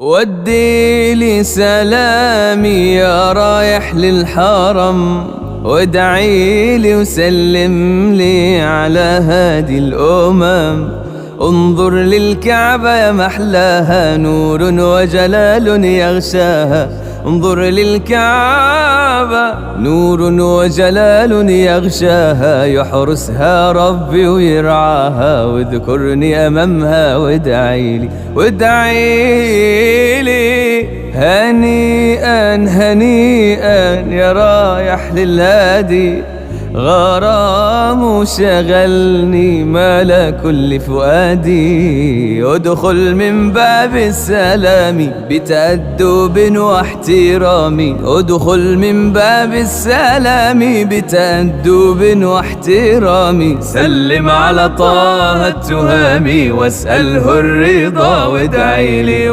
ودي لي سلامي يا رايح للحرم، وادعي لي وسلم لي على هادي الأمم. انظر للكعبة يا محلاها، نور وجلال يغشاها. انظر للكعبة، نور وجلال يغشاها. يحرسها ربي ويرعاها، واذكرني أمامها وادعي لي وادعي لي. هنيئا هنيئا يا رايح للهادي، غرام شغلني ملا كل فؤادي. ادخل من باب السلام بتأدب واحترام، ادخل من باب السلام بتأدب واحترام. سلم على طه التهامي واسأله الرضا وادعي لي